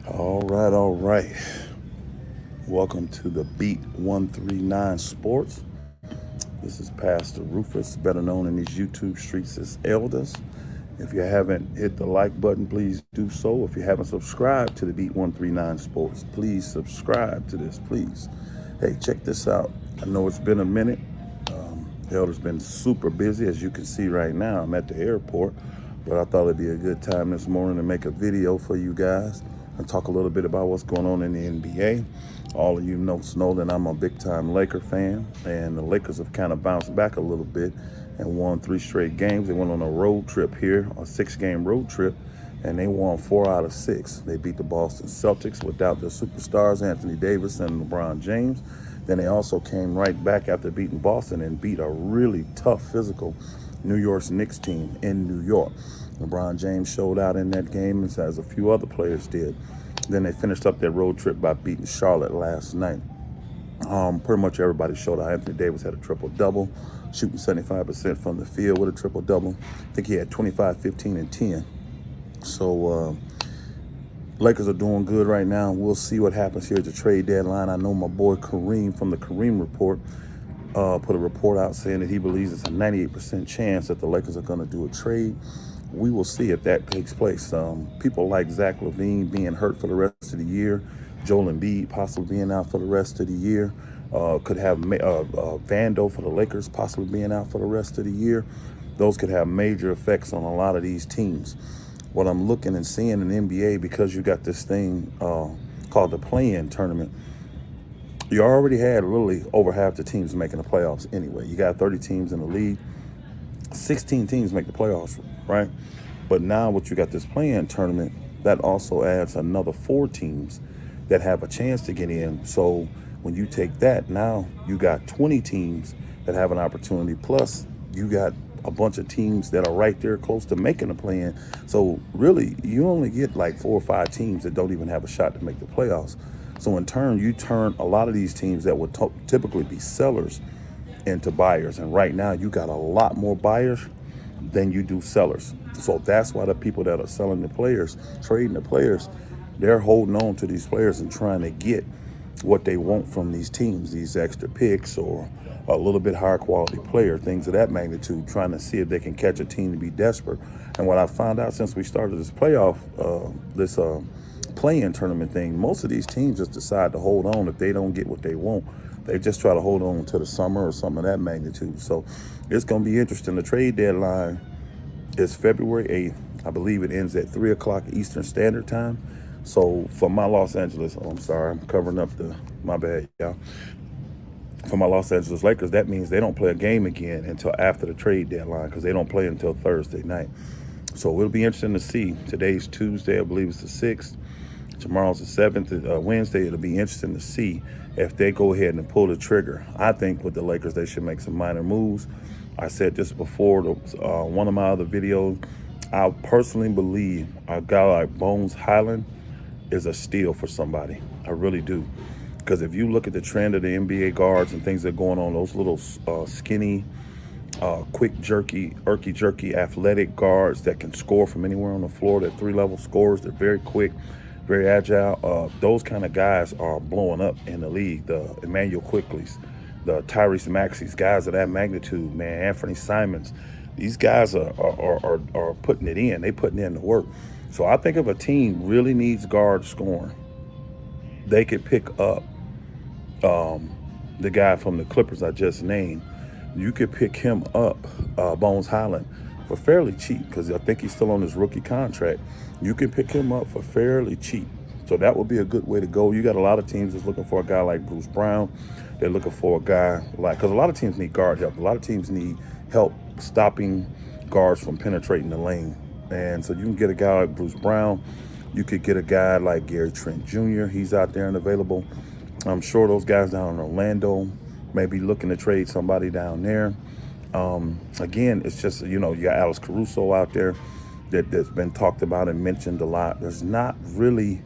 All right. Welcome to the Beat 139 Sports. This is Pastor Rufus, better known in these YouTube streets as Elders. If you haven't hit the like button, please do so. If you haven't subscribed to the Beat 139 Sports, please subscribe to this, please. Hey, check this out. I know it's been a minute. Elder's been super busy, as you can see right now. I'm at the airport, but I thought it'd be a good time this morning to make a video for you guys and talk a little bit about what's going on in the NBA. All of you know that I'm a big-time Laker fan, and the Lakers have kind of bounced back a little bit and won 3 straight games. They went on a road trip here, a 6-game road trip, and they won 4 out of 6. They beat the Boston Celtics without their superstars, Anthony Davis and LeBron James. Then they also came right back after beating Boston and beat a really tough, physical New York Knicks team in New York. LeBron James showed out in that game, as a few other players did. Then they finished up their road trip by beating Charlotte last night. Pretty much everybody showed out. Anthony Davis had a triple-double, shooting 75% from the field with a triple-double. I think he had 25, 15, and 10. So Lakers are doing good right now. We'll see what happens here at the trade deadline. I know my boy Kareem from the Kareem Report put a report out saying that he believes it's a 98% chance that the Lakers are going to do a trade. We will see if that takes place. People like Zach LaVine being hurt for the rest of the year, Joel Embiid possibly being out for the rest of the year, could have Vando for the Lakers possibly being out for the rest of the year. Those could have major effects on a lot of these teams. What I'm looking and seeing in the NBA, because you got this thing called the play-in tournament, you already had really over half the teams making the playoffs anyway. You got 30 teams in the league. 16 teams make the playoffs, right? But now what you got this play-in tournament, that also adds another 4 teams that have a chance to get in. So when you take that, now you got 20 teams that have an opportunity. Plus, you got a bunch of teams that are right there close to making a play-in. So really, you only get like 4 or 5 teams that don't even have a shot to make the playoffs. So in turn, you turn a lot of these teams that would typically be sellers into buyers. And right now, you got a lot more buyers than you do sellers. So that's why the people that are selling the players, trading the players, they're holding on to these players and trying to get what they want from these teams, these extra picks or a little bit higher quality player, things of that magnitude, trying to see if they can catch a team to be desperate. And what I found out since we started this play-in tournament thing, most of these teams just decide to hold on if they don't get what they want. They just try to hold on to the summer or something of that magnitude. So it's going to be interesting. The trade deadline is February 8th. I believe it ends at 3 o'clock Eastern Standard Time. So for my Los Angeles, I'm sorry, I'm covering up my bad, y'all. For my Los Angeles Lakers, that means they don't play a game again until after the trade deadline because they don't play until Thursday night. So it'll be interesting to see. Today's Tuesday, I believe it's the 6th. Tomorrow's the 7th, Wednesday. It'll be interesting to see if they go ahead and pull the trigger. I think with the Lakers, they should make some minor moves. I said this before, one of my other videos. I personally believe a guy like Bones Highland is a steal for somebody. I really do. Because if you look at the trend of the NBA guards and things that are going on, those little skinny, quick, jerky, athletic guards that can score from anywhere on the floor, they're 3-level scorers, they're very quick, very agile. Those kind of guys are blowing up in the league. The Emmanuel Quickleys, the Tyrese Maxeys, guys of that magnitude, man, Anthony Simons. These guys are putting it in. They putting in the work. So I think if a team really needs guard scoring, they could pick up the guy from the Clippers I just named. You could pick him up, Bones Highland, for fairly cheap because I think he's still on his rookie contract. You can pick him up for fairly cheap. So that would be a good way to go. You got a lot of teams that's looking for a guy like Bruce Brown. They're looking for a guy like, because a lot of teams need guard help. A lot of teams need help stopping guards from penetrating the lane. And so you can get a guy like Bruce Brown. You could get a guy like Gary Trent Jr. He's out there and available. I'm sure those guys down in Orlando may be looking to trade somebody down there. Again, it's just, you got Alex Caruso out there that's been talked about and mentioned a lot. There's not really,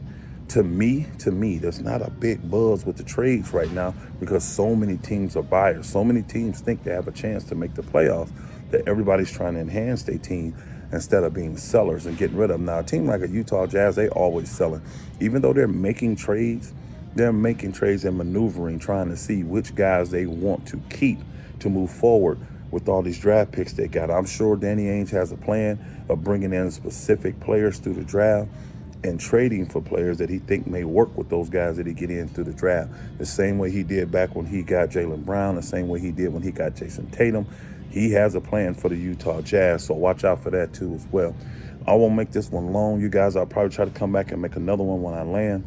to me, there's not a big buzz with the trades right now because so many teams are buyers. So many teams think they have a chance to make the playoffs that everybody's trying to enhance their team. instead of being sellers and getting rid of them. Now, a team like a Utah Jazz, they always selling. Even though they're making trades, and maneuvering, trying to see which guys they want to keep to move forward with all these draft picks they got. I'm sure Danny Ainge has a plan of bringing in specific players through the draft and trading for players that he think may work with those guys that he get in through the draft. The same way he did back when he got Jaylen Brown, the same way he did when he got Jason Tatum. He has a plan for the Utah Jazz, so watch out for that too as well. I won't make this one long. You guys, I'll probably try to come back and make another one when I land.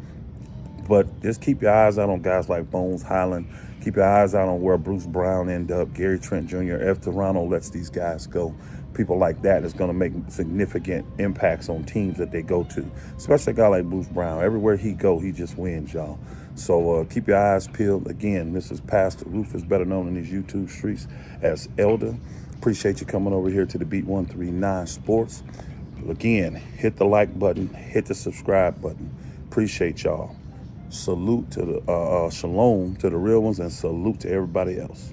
But just keep your eyes out on guys like Bones Highland. Keep your eyes out on where Bruce Brown end up, Gary Trent Jr., if Toronto lets these guys go. People like that is going to make significant impacts on teams that they go to, especially a guy like Bruce Brown. Everywhere he go, he just wins, y'all. So keep your eyes peeled. Again, this is Pastor Rufus, better known in these YouTube streets as Elder. Appreciate you coming over here to the Beat 139 Sports. Again, hit the like button, hit the subscribe button. Appreciate y'all. Salute to the shalom to the real ones, and salute to everybody else.